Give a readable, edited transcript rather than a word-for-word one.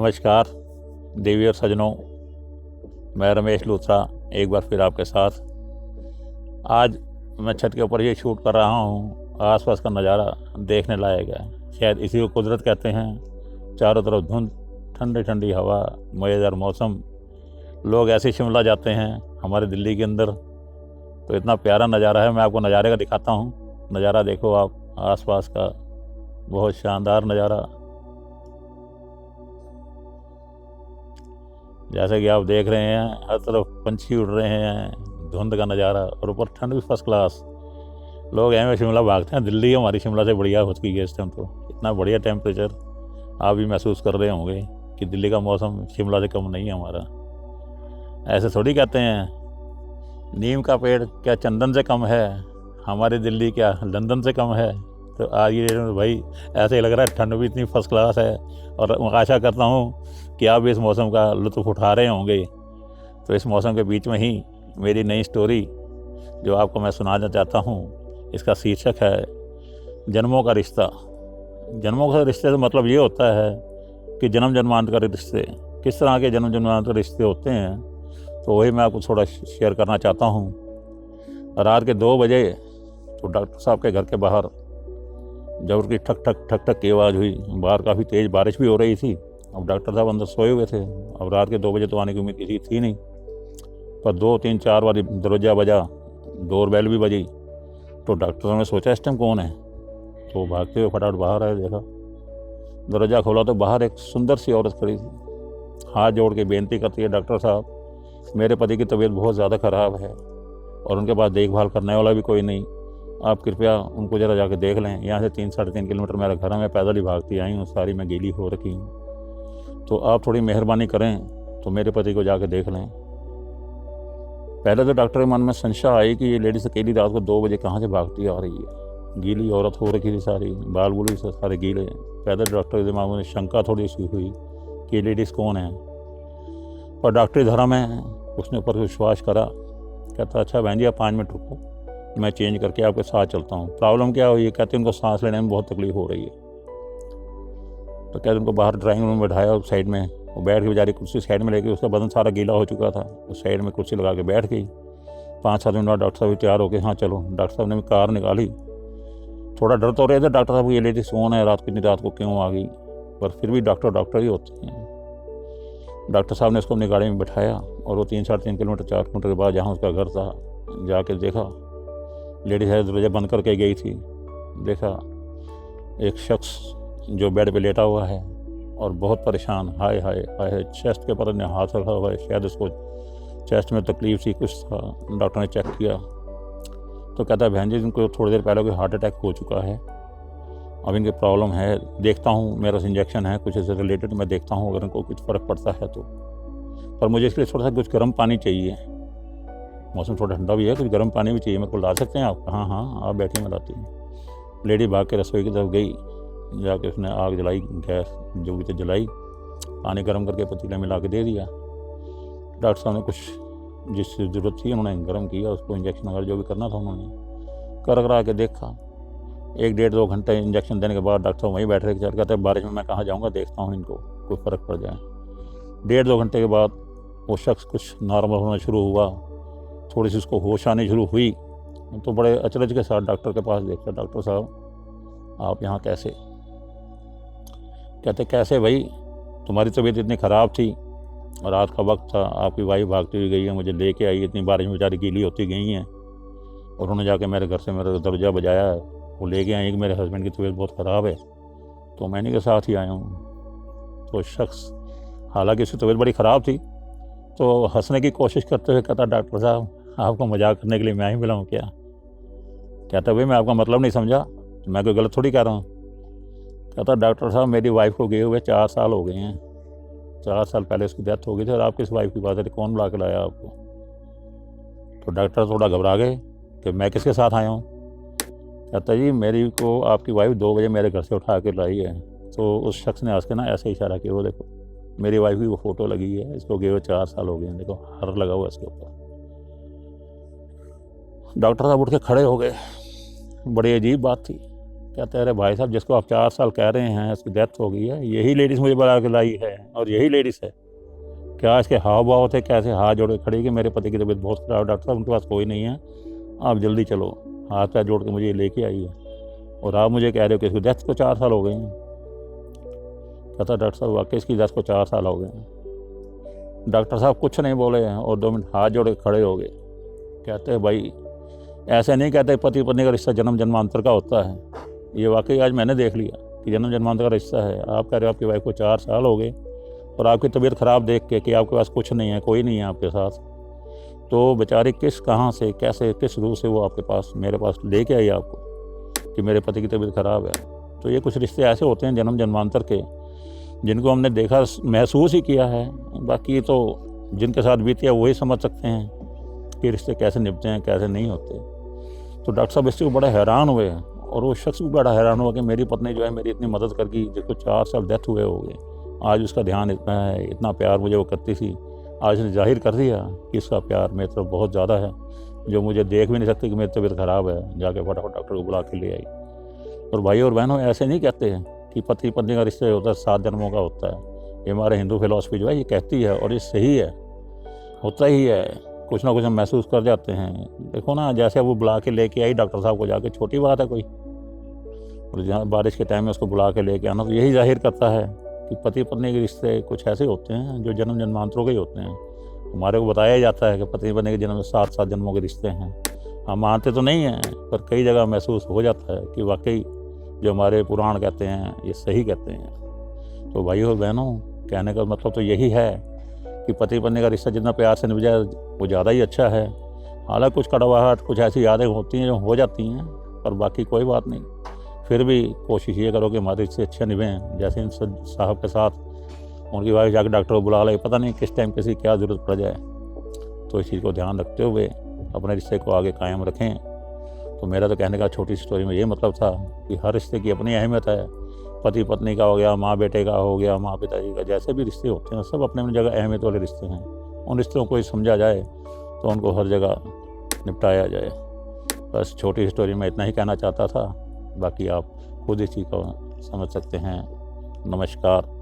नमस्कार देवी और सज्जनों, मैं रमेश लूथरा एक बार फिर आपके साथ। आज मैं छत के ऊपर ये शूट कर रहा हूँ। आसपास का नज़ारा देखने लायक है, शायद इसी को कुदरत कहते हैं। चारों तरफ धुंध, ठंडी ठंडी हवा, मज़ेदार मौसम। लोग ऐसे शिमला जाते हैं हमारे दिल्ली के अंदर, तो इतना प्यारा नज़ारा है। मैं आपको नज़ारे का दिखाता हूँ। नज़ारा देखो आप, आसपास का बहुत शानदार नज़ारा। जैसे कि आप देख रहे हैं, हर तरफ पंछी उड़ रहे हैं, धुंध का नज़ारा, और ऊपर ठंड भी फर्स्ट क्लास। लोग में शिमला भागते हैं। दिल्ली हमारी शिमला से बढ़िया हो चुकी है इस टाइम। तो इतना बढ़िया टेम्परेचर आप भी महसूस कर रहे होंगे कि दिल्ली का मौसम शिमला से कम नहीं है हमारा। ऐसे थोड़ी कहते हैं, नीम का पेड़ क्या चंदन से कम है, हमारी दिल्ली क्या लंदन से कम है। तो आज ये भाई ऐसे ही लग रहा है, ठंड भी इतनी फर्स्ट क्लास है। और आशा करता हूँ कि आप भी इस मौसम का लुत्फ़ उठा रहे होंगे। तो इस मौसम के बीच में ही मेरी नई स्टोरी जो आपको मैं सुनाना चाहता हूँ, इसका शीर्षक है जन्मों का रिश्ता। जन्मों का रिश्ते से मतलब ये होता है कि जन्म जन्मांतर के रिश्ते, किस तरह के जन्म जन्मांतर रिश्ते होते हैं। तो वही मैं आपको थोड़ा शेयर करना चाहता हूँ। रात के 2 बजे तो डॉक्टर साहब के घर के बाहर जब उनकी ठक ठक ठक ठक की आवाज़ हुई। बाहर काफ़ी तेज़ बारिश भी हो रही थी। अब डॉक्टर साहब अंदर सोए हुए थे। अब रात के 2 बजे तो आने की उम्मीद किसी थी नहीं, पर 2 3 4 बार दरवाज़ा बजा, डोर बेल भी बजी। तो डॉक्टर साहब ने सोचा इस टाइम कौन है, तो भागते हुए फटाफट बाहर आए। देखा, दरवाज़ा खोला तो बाहर एक सुंदर सी औरत खड़ी थी। हाथ जोड़ के बेनती करती है, डॉक्टर साहब मेरे पति की तबीयत बहुत ज़्यादा ख़राब है और उनके पास देखभाल करने वाला भी कोई नहीं। आप कृपया उनको ज़रा जाके देख लें। यहाँ से 3 साढ़े 3 किलोमीटर मेरा घर है, मैं पैदल ही भागती आई हूँ, सारी मैं गीली हो रखी हूँ। तो आप थोड़ी मेहरबानी करें तो मेरे पति को जाके देख लें। पहले तो डॉक्टर के मन में संशय आई कि ये लेडीज़ अकेली रात को 2 बजे कहाँ से भागती आ रही है। गीली औरत हो रखी थी, सारी बाल बूल भी सारे गीले। पहले डॉक्टर के दिमाग में शंका थोड़ी सी हुई कि ये लेडीज़ कौन है, पर डॉक्टरी धर्म है, उसने ऊपर विश्वास करा। कहता अच्छा बहन जी आप 5 मिनट रुको, मैं चेंज करके आपके साथ चलता हूँ। प्रॉब्लम क्या हुई है, कहते उनको सांस लेने में बहुत तकलीफ हो रही है। तो कहते उनको बाहर ड्राइंग रूम में बैठाया, उस साइड में वो बैठ के बेचारी कुर्सी साइड में लेके, उसका बदन सारा गीला हो चुका था, उस साइड में कुर्सी लगा के बैठ गई। 5-7 मिनट बाद डॉक्टर साहब भी तैयार हो गए, हाँ चलो। डॉक्टर साहब ने भी कार निकाली। थोड़ा डर तो रहे थे डॉक्टर साहब, ये लेडीज कौन है, रात कितनी रात को क्यों आ गई, पर फिर भी डॉक्टर ही होते हैं। डॉक्टर साहब ने उसको अपनी गाड़ी में बैठाया और वो 3 साढ़े 3 किलोमीटर 4 किलोमीटर के बाद जहाँ उसका घर था जाके देखा, लेडीज है दरवाजा बंद करके गई थी। देखा एक शख्स जो बेड पे लेटा हुआ है और बहुत परेशान, हाय हाय हाय, चेस्ट के पर हाथ रखा हुआ है, शायद उसको चेस्ट में तकलीफ थी, कुछ था। डॉक्टर ने चेक किया तो कहता है बहन जी इनको थोड़ी देर पहले कोई हार्ट अटैक हो चुका है, अब इनकी प्रॉब्लम है, देखता हूँ मेरा इंजेक्शन है कुछ इससे रिलेटेड, मैं देखता हूँ अगर इनको कुछ फ़र्क पड़ता है तो। पर मुझे इसके लिए थोड़ा सा कुछ गर्म पानी चाहिए, मौसम थोड़ा ठंडा भी है, कुछ गर्म पानी भी चाहिए, मेरे को ला सकते हैं आप? हाँ हाँ आप बैठिए मैं लाती हूँ। लेडी भाग के रसोई की तरफ गई, जाके उसने आग जलाई, गैस जो भी थी जलाई, पानी गर्म करके पतीले में ला के दे दिया। डॉक्टर साहब ने कुछ जिस ज़रूरत थी उन्होंने गर्म किया, उसको इंजेक्शन वगैरह जो भी करना था उन्होंने करा के देखा। 1-1.5-2 घंटे इंजेक्शन देने के बाद डॉक्टर साहब वहीं बैठ रहे थे। कहते हैं बारिश में मैं कहाँ जाऊँगा, देखता हूँ इनको कोई फ़र्क पड़ जाए। 1.5-2 घंटे के बाद वो शख्स कुछ नॉर्मल होना शुरू हुआ, थोड़ी सी उसको होश आनी शुरू हुई। तो बड़े अचरज के साथ डॉक्टर के पास देखा, डॉक्टर साहब आप यहाँ कैसे? कहते कैसे भाई, तुम्हारी तबीयत इतनी ख़राब थी और रात का वक्त था, आपकी वाइफ भागती हुई गई है, मुझे लेके आई, इतनी बारिश में बेचारी गीली होती गई हैं, और उन्होंने जाके मेरे घर से मेरा दरवाज़ा बजाया है, वो लेके आई कि मेरे हस्बैंड की तबीयत बहुत ख़राब है, तो मैं इन्हीं के साथ ही आया हूँ। तो शख्स, हालांकि उसकी तबीयत बड़ी ख़राब थी, तो हंसने की कोशिश करते हुए कहता डॉक्टर साहब आपको मजाक करने के लिए मैं ही मिला हूँ क्या? कहता भाई मैं आपका मतलब नहीं समझा, तो मैं कोई गलत थोड़ी कह रहा हूँ। कहता डॉक्टर साहब मेरी वाइफ को गए हुए 4 साल हो गए हैं, 4 साल पहले उसकी डेथ हो गई थी, और आप किस वाइफ की बात है, कौन बुला के लाया आपको? तो डॉक्टर थोड़ा घबरा गए कि मैं किसके साथ आया हूँ। कहता जी मेरी को आपकी वाइफ 2 बजे मेरे घर से उठा के लाई है। तो उस शख्स ने हंस के ना ऐसे इशारा किया, वो देखो मेरी वाइफ की वो फ़ोटो लगी है, इसको गए हुए 4 साल हो गए हैं, देखो हर लगा हुआ इसके ऊपर। डॉक्टर साहब उठ के खड़े हो गए, बड़ी अजीब बात थी। कहते हैं अरे भाई साहब, जिसको आप 4 साल कह रहे हैं इसकी डेथ हो गई है, यही लेडीज़ मुझे बुला के लाई है और यही लेडीज़ है। क्या इसके हाव भाव थे, कैसे हाथ जोड़ के खड़ी कि मेरे पति की तबीयत बहुत ख़राब है डॉक्टर साहब, उनके पास कोई नहीं है, आप जल्दी चलो। हाथ पैर जोड़ के मुझे लेके आई है और आप मुझे कह रहे हो कि इसकी डेथ को 4 साल हो गए हैं। कहता डॉक्टर साहब वाकई इसकी डेथ को 4 साल हो गए हैं। डॉक्टर साहब कुछ नहीं बोले हैं और 2 मिनट हाथ जोड़ के खड़े हो गए। कहते हैं भाई ऐसे नहीं कहते पति पत्नी का रिश्ता जन्म जन्मांतर का होता है, ये वाकई आज मैंने देख लिया कि जन्म जन्मांतर का रिश्ता है। आप कह रहे हो आपकी वाइफ को 4 साल हो गए और आपकी तबीयत ख़राब देख के कि आपके पास कुछ नहीं है, कोई नहीं है आपके साथ, तो बेचारी किस कहाँ से कैसे किस रूह से वो आपके पास मेरे पास लेके आई आपको कि मेरे पति की तबीयत ख़राब है। तो ये कुछ रिश्ते ऐसे होते हैं जन्म जन्मांतर के, जिनको हमने देखा महसूस ही किया है। बाकी तो जिनके साथ बीती है वही समझ सकते हैं कि रिश्ते कैसे निभते हैं कैसे नहीं होते। तो डॉक्टर साहब इससे बड़ा हैरान हुए और वो शख्स भी बड़ा हैरान हुआ कि मेरी पत्नी जो है मेरी इतनी मदद कर गई, जिसको 4 साल डेथ हुए हो गए, आज उसका ध्यान इतना है, इतना प्यार मुझे वो करती थी, आज ने जाहिर कर दिया कि इसका प्यार मेरे तरफ बहुत ज़्यादा है, जो मुझे देख भी नहीं सकती कि मेरी तबीयत ख़राब है, जाके फटाफट डॉक्टर को बुला के ले आई। और भाई और बहनों ऐसे नहीं कहते हैं कि पति पत्नी का रिश्ता होता है 7 जन्मों का होता है। ये हमारे हिंदू फिलॉसफी जो है ये कहती है और ये सही है, होता ही है। कुछ ना कुछ हम महसूस कर जाते हैं। देखो ना, जैसे वो बुला के लेके आई डॉक्टर साहब को, जाके छोटी बात है कोई, और जहाँ बारिश के टाइम में उसको बुला के लेके आना, तो यही जाहिर करता है कि पति पत्नी के रिश्ते कुछ ऐसे होते हैं जो जन्म जन्मांतरों के ही होते हैं। हमारे को बताया जाता है कि पति पत्नी के जन्म में 7 जन्मों के रिश्ते हैं। हम मानते तो नहीं हैं, पर कई जगह महसूस हो जाता है कि वाकई जो हमारे पुराण कहते हैं ये सही कहते हैं। तो भाइयों और बहनों, कहने का मतलब तो यही है कि पति पत्नी का रिश्ता जितना प्यार से निभ जाए वो ज़्यादा ही अच्छा है। हालांकि कुछ कड़वाहट, कुछ ऐसी यादें होती हैं जो हो जाती हैं, पर बाकी कोई बात नहीं। फिर भी कोशिश ये करो कि हमारे रिश्ते अच्छे निभें। जैसे इन साहब के साथ उनकी वाइफ जाकर डॉक्टर को बुला ले, पता नहीं किस टाइम किसी क्या ज़रूरत पड़ जाए। तो इस चीज़ को ध्यान रखते हुए अपने रिश्ते को आगे कायम रखें। तो मेरा तो कहने का छोटी स्टोरी में ये मतलब था कि हर रिश्ते की अपनी अहमियत है। पति पत्नी का हो गया, माँ बेटे का हो गया, माँ पिताजी का, जैसे भी रिश्ते होते हैं सब अपने अपनी जगह अहमियत वाले रिश्ते हैं। उन रिश्तों को समझा जाए तो उनको हर जगह निपटाया जाए। बस छोटी स्टोरी में इतना ही कहना चाहता था, बाकी आप खुद इस चीज़ को समझ सकते हैं। नमस्कार।